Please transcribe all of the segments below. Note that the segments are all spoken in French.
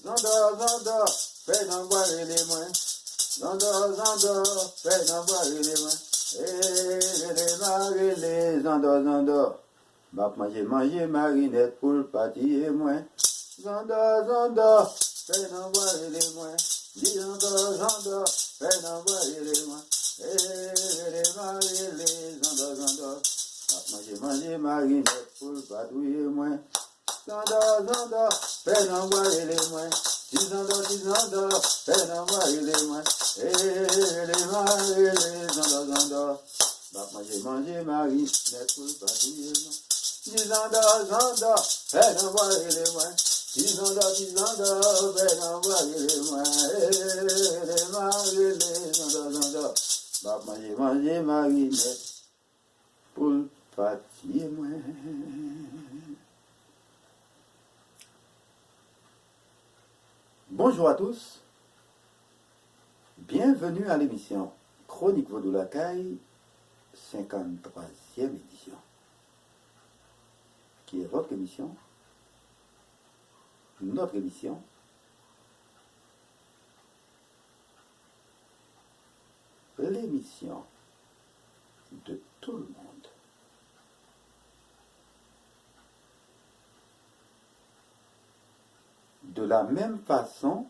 zando, fais d'envoyer les mains. Zando, fais d'envoyer les mains. Zando. Bap manger marinette pour le pâtis et moins. Zando, fais d'envoyer les mains. Dis zando, fais d'envoyer les mains. Zando. Bap manger marinette pour le pâtis et moins. Zando, fais d'envoyer les mains. Dis zando, fais d'envoyer les mains. Zando. Bap manger marinette pour le pâtis et moins. Zando, fais d'envoyer les mains. Zando, fais d'envoyer les mains. Zando. Bap manger marinette pour le pâtis et moins. Bonjour à tous, bienvenue à l'émission Chronique Vaudou La Caille, 53e édition, qui est votre émission, notre émission, l'émission de tout le monde. De la même façon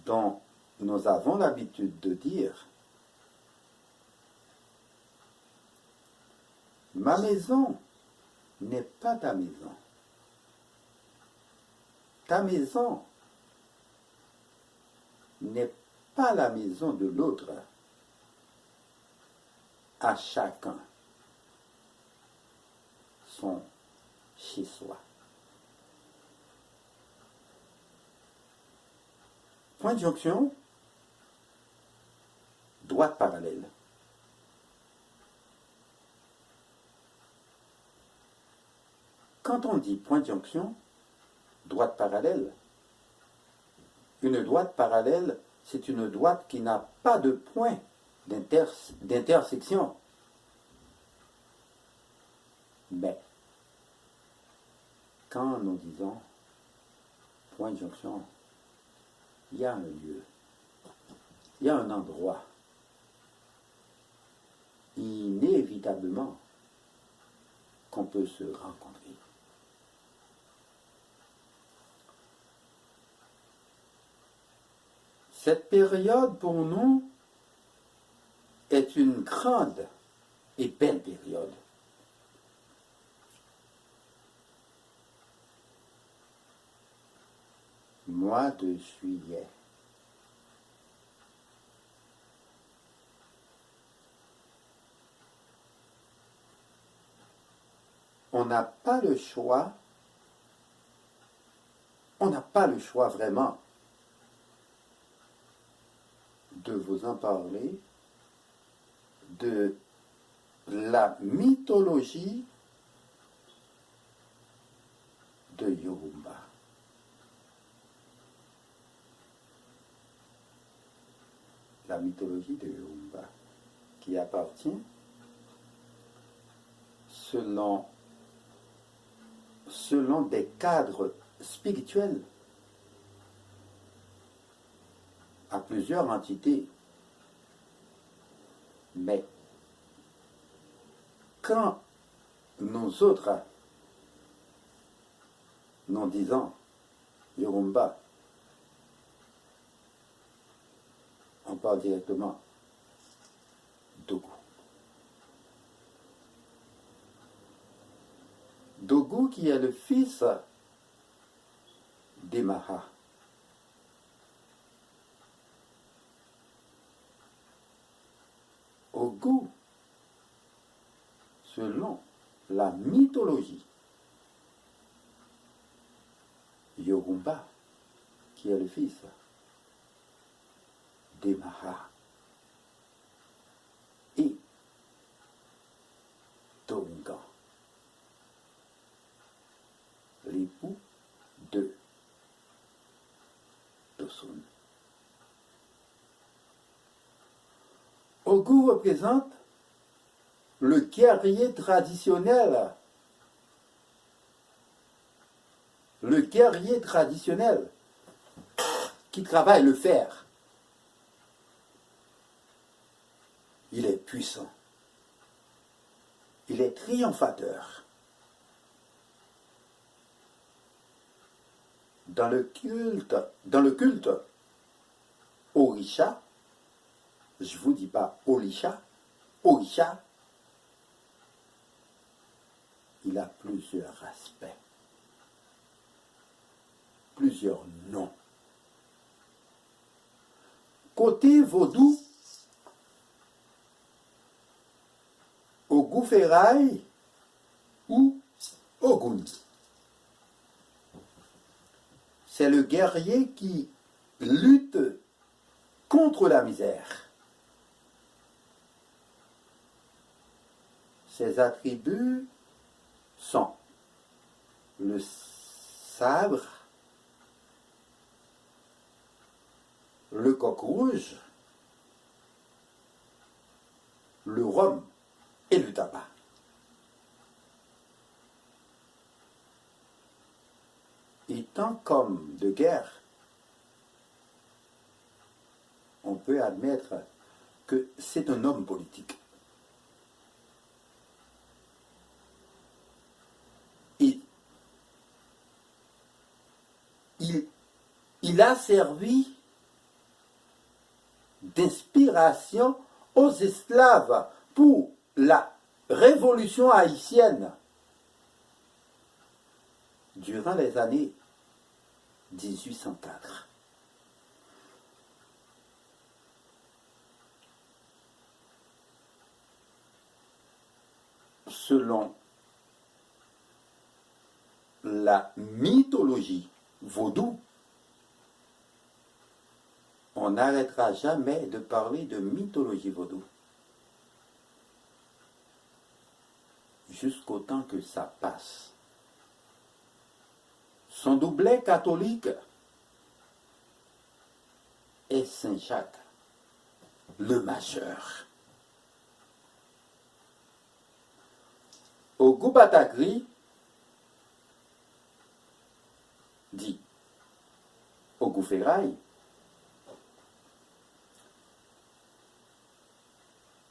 dont nous avons l'habitude de dire « Ma maison n'est pas ta maison. Ta maison n'est pas la maison de l'autre. À chacun son chez-soi. » Point de jonction, droite parallèle. Quand on dit point de jonction, droite parallèle, une droite parallèle, c'est une droite qui n'a pas de point d'intersection. Mais, quand nous disons point de jonction, il y a un lieu, il y a un endroit, inévitablement, qu'on peut se rencontrer. Cette période, pour nous, est une grande et belle période. Mois de juillet. On n'a pas le choix, vraiment de vous en parler de la mythologie de Yorumba. La mythologie de Yorumba, qui appartient, selon des cadres spirituels, à plusieurs entités. Mais quand nous autres, nous disons Yorumba, on parle directement d'Ogu. D'Ogu qui est le fils d'Emaha. Ogu, selon la mythologie, Yorumba, qui est le fils d'Emaha, et Tongan, l'époux de Tosun. Ogu représente le guerrier traditionnel le guerrier traditionnel qui travaille le fer. Il est puissant. Il est triomphateur. Dans le culte Orisha, je ne vous dis pas Orisha, Orisha, il a plusieurs aspects, plusieurs noms. Côté vaudou, Ogou-Ferraille ou Ogun. C'est le guerrier qui lutte contre la misère. Ses attributs sont le sabre, le coq rouge, le rhum et le tabac. Étant comme de guerre, on peut admettre que c'est un homme politique. Et il a servi d'inspiration aux esclaves pour la révolution haïtienne durant les années 1804. Selon la mythologie vaudou, on n'arrêtera jamais de parler de mythologie vaudou jusqu'au temps que ça passe. Son doublet catholique est Saint-Jacques, le Majeur. Ogou-Batakri dit Ogou-Ferraille,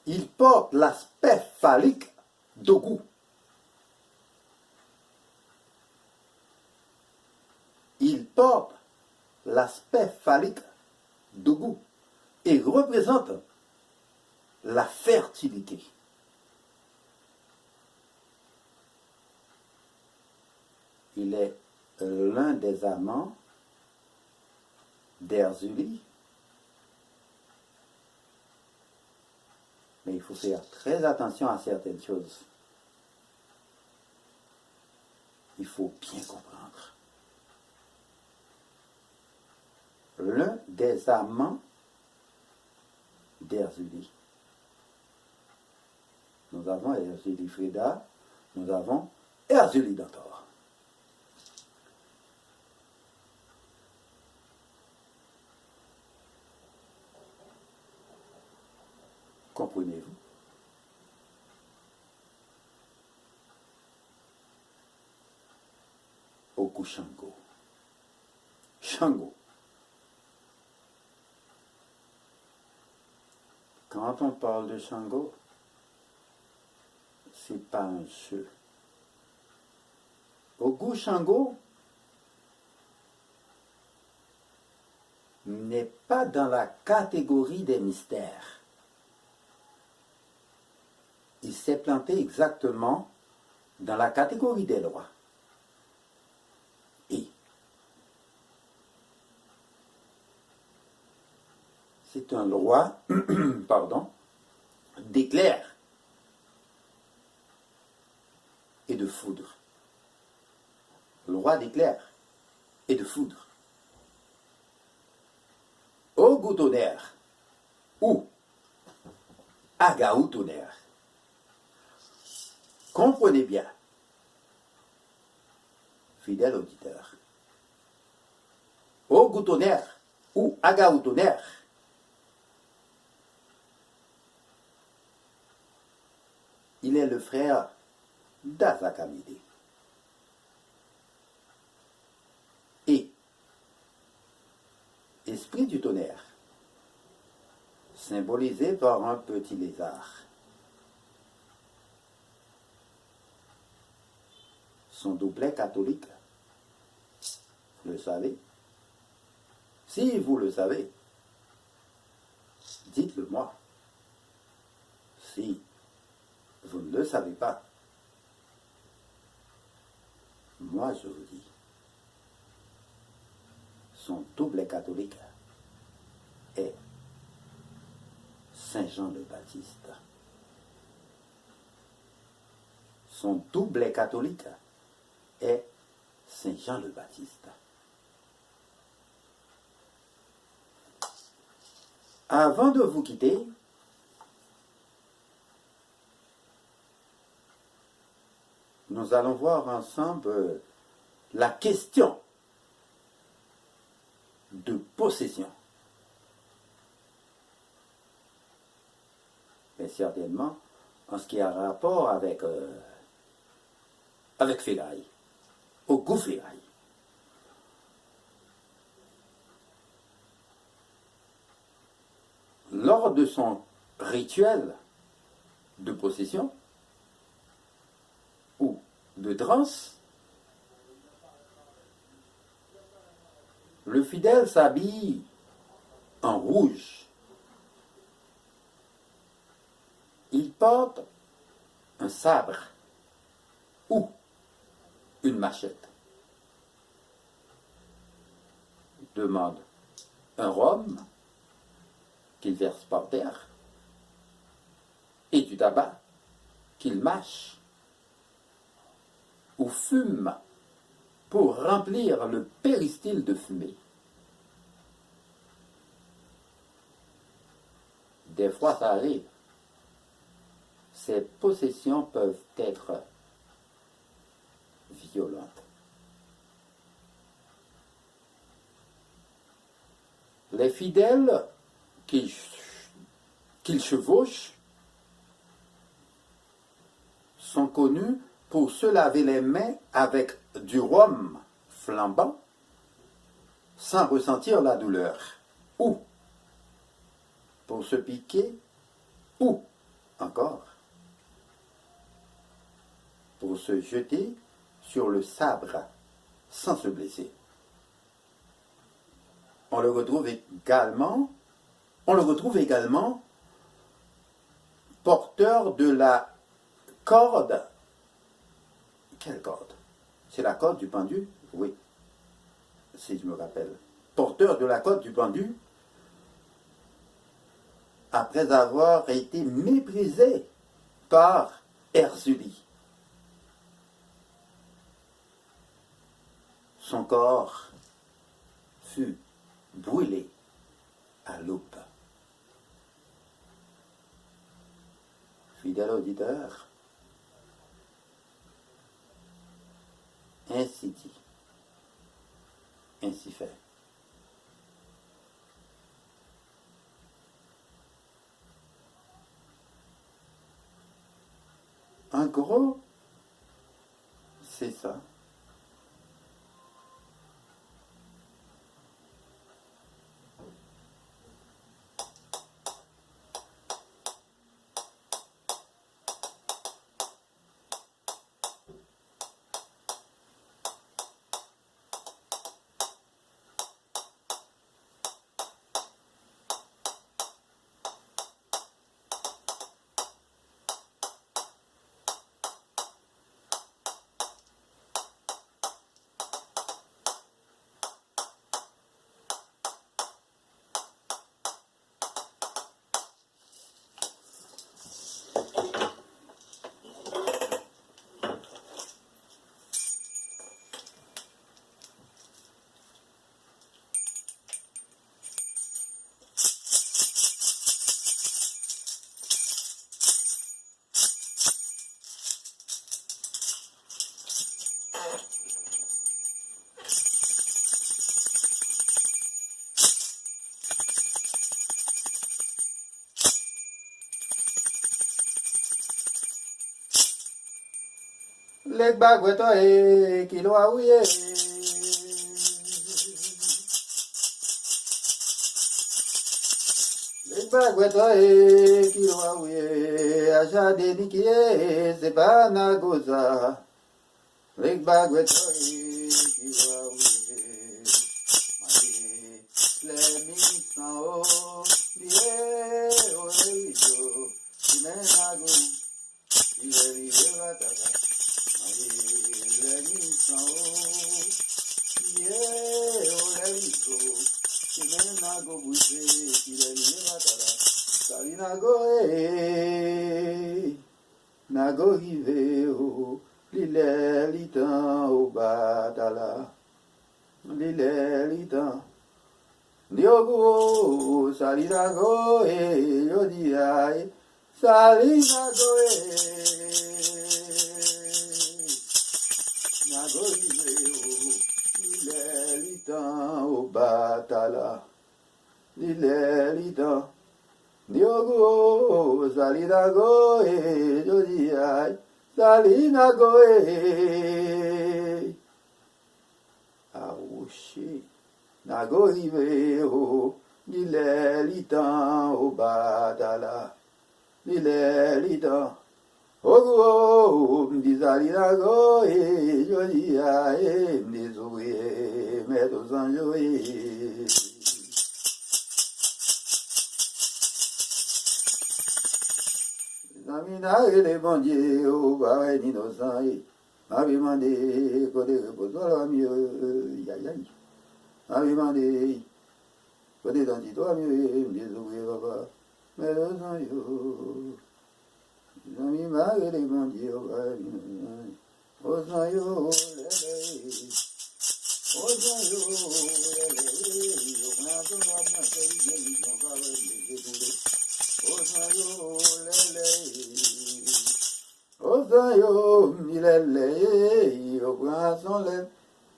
il porte l'aspect phallique d'Ogou. Il porte l'aspect phallique d'Ogou et représente la fertilité. Il est l'un des amants d'Erzuli, mais il faut faire très attention à certaines choses. Il faut bien comprendre. L'un des amants d'Erzuli. Nous avons Erzuli Frida, nous avons Erzuli Dantor. Comprenez-vous? Ogou Shango. Shango. Quand on parle de Shango, c'est pas un jeu. Ogou Shango n'est pas dans la catégorie des mystères. Il s'est planté exactement dans la catégorie des lois. Et c'est un roi, pardon, d'éclair et de foudre. Le roi d'éclair et de foudre. Ogou tonnerre ou Agaou tonnerre. Comprenez bien, fidèle auditeur. Ogou tonnerre ou Agaou tonnerre, il est le frère d'Azakamide. l'esprit du tonnerre, symbolisé par un petit lézard. Son doublet catholique, vous le savez? Si vous le savez, dites-le moi. Si vous ne le savez pas, moi je vous dis, son doublet catholique est Saint Jean le Baptiste. Son doublet catholique est Saint Jean le Baptiste. Avant de vous quitter, nous allons voir ensemble la question de possession. Mais certainement, en ce qui a rapport avec ferraille, au goût ferraille. Lors de son rituel de possession ou de transe, le fidèle s'habille en rouge. Il porte un sabre ou une machette. Il demande un rhum qu'il verse par terre et du tabac qu'il mâche ou fume pour remplir le péristyle de fumée. Des fois, ça arrive. Ces possessions peuvent être violentes. Les fidèles qu'il chevauche sont connus pour se laver les mains avec du rhum flambant sans ressentir la douleur, ou pour se piquer, ou encore pour se jeter sur le sabre sans se blesser. On le retrouve également porteur de la corde. Quelle corde? C'est la corde du pendu? Oui, si je me rappelle. Porteur de la corde du pendu, après avoir été méprisé par Erzulie. Son corps fut brûlé à l'aube. Fidèle auditeur, ainsi dit, ainsi fait. En gros, c'est ça. Lek bagweto kilo aouye. Bagwetoe, Kiwawe, Ashade Nikie, Sebana Goza, Lake Bagwetoe, Kiwawe, let me know, the Orejo, Simenago, Ileri Ratata, let me know, the Orejo, Simenago, Ileri Ratata, Salinago, Nago Hiveo, Lile Litan, Obatala, Lile Litan. Diogo, salinago, yodiai, salinago, nago, lilitan, o batala, lilitan. Diogo, salinago, yodiai, salinago, aouchi. Nago Hiveo, Lile Litan, O Badala, Lile Litan, Ogo, Mdizali Nago, Jodia, Mdizoué, Medos Anjoé. Zamina, les bandiers, au barré d'innocents, m'avait demandé, côté reposoir, mieux, yaï. M'avait demandé, côté d'antitois, mieux, m'désoué, papa, mais le sang, yo. Zami, m'avait les bandiers, au barré d'innocents, au sang, yo, lélé. Au sang, yo, lélé. Au grand, on va bien faire des guéris, on va les décoller. Au sang, yo, lélé. Osayo, milele, au bras sans lèvres,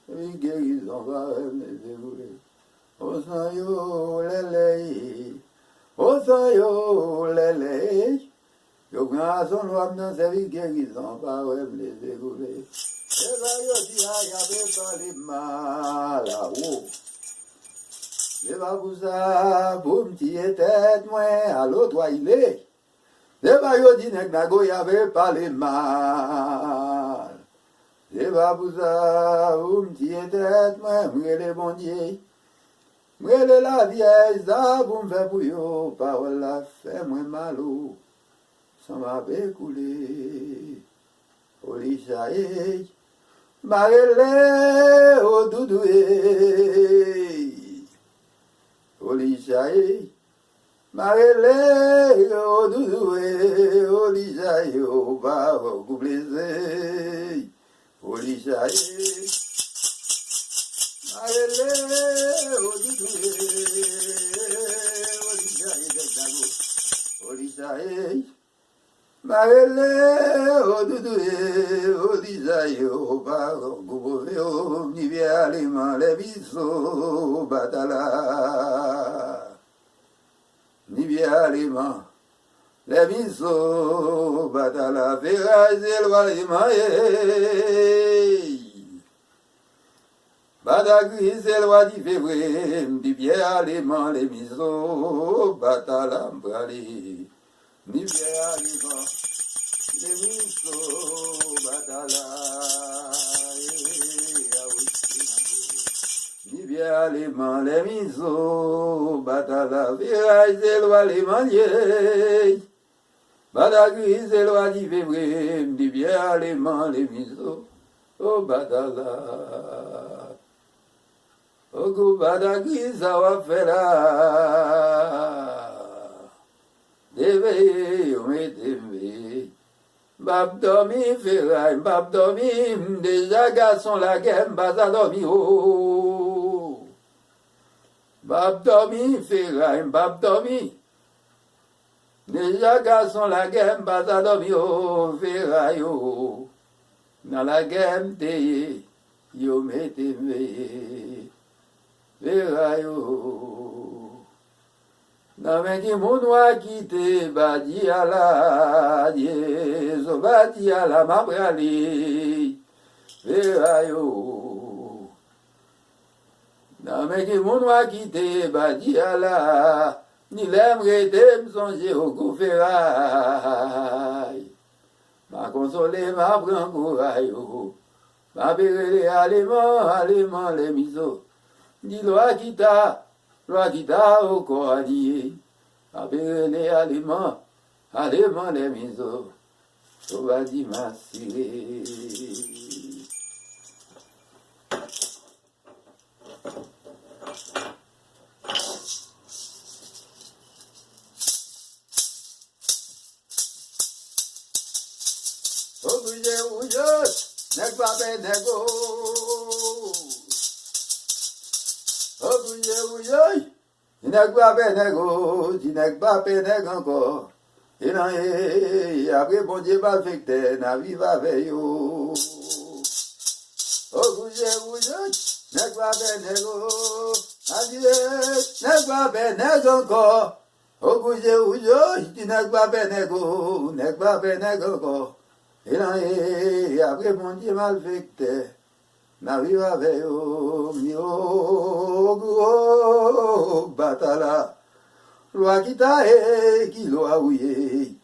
et guérison va me dérouler. Osayo, lele, Osayo, lele, au bras sans lèvres, dans sa vie guérison va me dérouler. Et là, yo dis, aïe, avec pas les mal, là-haut. C'est pas pour ça, pour me tirer tête, moi, à l'autre, il est. Deba yo di nek nago yave pale mal. Deba bouza m'tie tête moi m'rele bon Dieu. M'rele la vieille za pou m'fè pou yo. Parole la fait moi malou. Sans m'ave coulé. Oli chaye. Marele o doudoué. Oli chaye. Marele, o doudoué, o lijaye, o ba, o goubleze, o lijaye. Marele, o doudoué, o lijaye, deknago, o lijaye. Marele, o doudoué, o lijaye, o ba, o goubleze, o nivye aliman, le biso, batala. Ni bien les miso, batala, ferraille, éloignement, Badagri, c'est loi du février, ni bien allemand, les miso, batala, brali, ni bien allemand, les miso, batala, ni bien allemand, les miso, batala, viraille, c'est loi les maniers. Badagri, c'est loi du février, ni bien allemand, les miso, oh batala. Oh go badagri, ça va faire là. Deve, on est deve. Babdomi, ferraille, babdomi, déjà garçon la gueule, basadomi, oh. Babdomi, ferraille, babdomi, déjà garçon la gueule, basadomi, oh, ferraille, oh. Dans la gueule, te, yo mette me, ferraille, oh. Dans mes qui mon noir quitte, badi à la, so badi à la mabrali, ferraille, dans mes qui mon noir quitte, badi à la, Ni l'aimerait me songer au goufferail. Ma consolé, ma prend courage. Ma péré les aliments, les misos. Ni loi qui t'a au corps allié. Ma péré les aliments, les misos. Sauvadi m'a siré. Nek pape nego. Nek pape nego. Nek pape nego encore. Et non, après bon Dieu va affecter, na viva avec yo. Nek pape nego. Adieu, nek pape nego encore. Nek pape nego encore. Et là, après mon Dieu malfecté, n'arrive avec eux, gros batala, loi qui t'a qui l'a ouillé,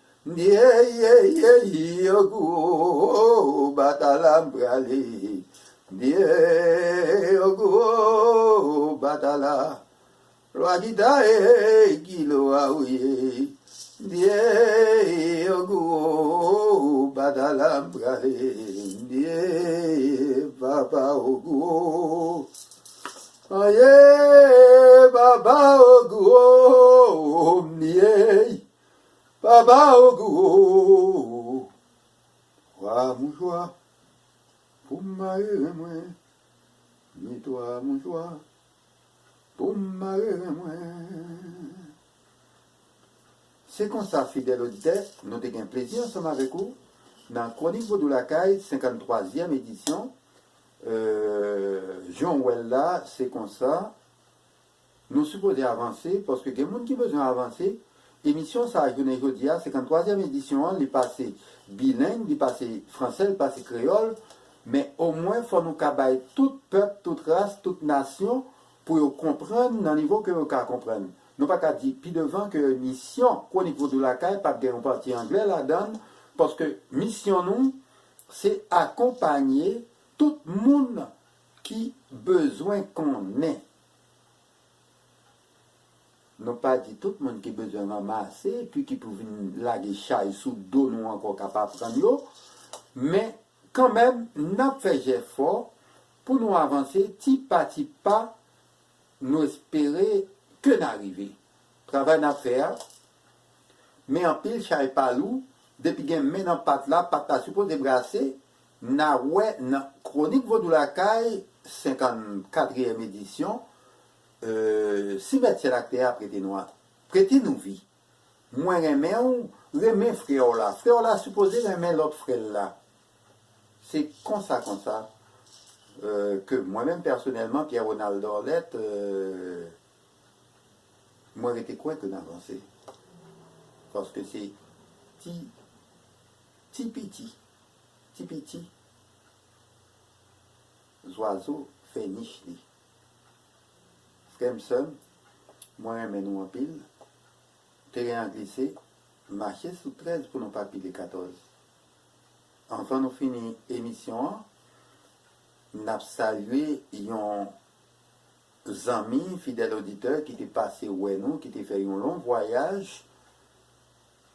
gros batala m'bralé, gros batala, loi qui t'a qui l'a ouillé. Die ogu badalam brale die baba ogu aye baba ogu nie baba ogu wa mouchoir pour m'arrêter moi ni toi mouchoir pour m'arrêter moi. C'est comme ça, fidèle auditeur, nous avons un plaisir ensemble avec vous dans Chronique Vaudou la Caille, 53e édition. Jean Wella, c'est comme ça. Nous supposons avancer parce que les gens qui ont besoin d'avancer, l'émission, ça a joué aujourd'hui, 53e édition, elle est passée bilingue, elle est passée français, elle est passée créole, mais au moins, il faut nous cabailler tout peuple, toute race, toute nation pour comprendre dans le niveau que nous comprendre. Nous pas qu'à dire, puis devant que mission, Chronique Vaudou la Caille, pas de partie anglais là-dedans, parce que mission nous, c'est accompagner tout le monde qui besoin qu'on ait. Nous pas dit tout le monde qui besoin de ramasser, puis qui peut venir laguer chaille sous dos, nous encore capable de prendre, mais quand même, nous avons fait effort pour nous avancer, petit pas, nous espérer que n'arriver. Travail à faire, mais en pile, chaille palou, depuis que maintenant pat là, supposé brasser, na ouais, na Chronique Vaudou la Caille, 54e édition, cimetière acteur prêté noir. Prêtez nous vie. Moi, remets frère là. Frère là, supposé remets l'autre frère là. C'est comme ça, que moi-même personnellement, Pierre-Ronald Dorlette, moi j'étais quoi que d'avancer. Parce que c'est petit oiseaux fait niche li. Fremson, moi j'aime nous en pile, terrain glissé, marcher sous 13 pour nos papiers de 14. Enfin nous finissons l'émission. Nous avons salué un ami, fidèle auditeur, qui était passé où nous, qui était fait un long voyage.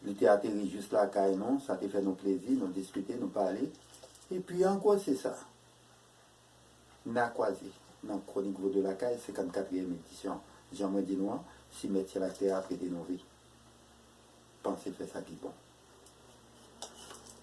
Il était atterri juste là, à nous, ça a fait nos plaisirs, nous discuter, nous parler. Et puis encore, c'est ça. Nous avons croisé dans la Chronique Vaudou la Caille, 54e édition. Jean-Marie Dinois, cimetière la théâtre et des nos vies. Pensez faire ça qui est bon.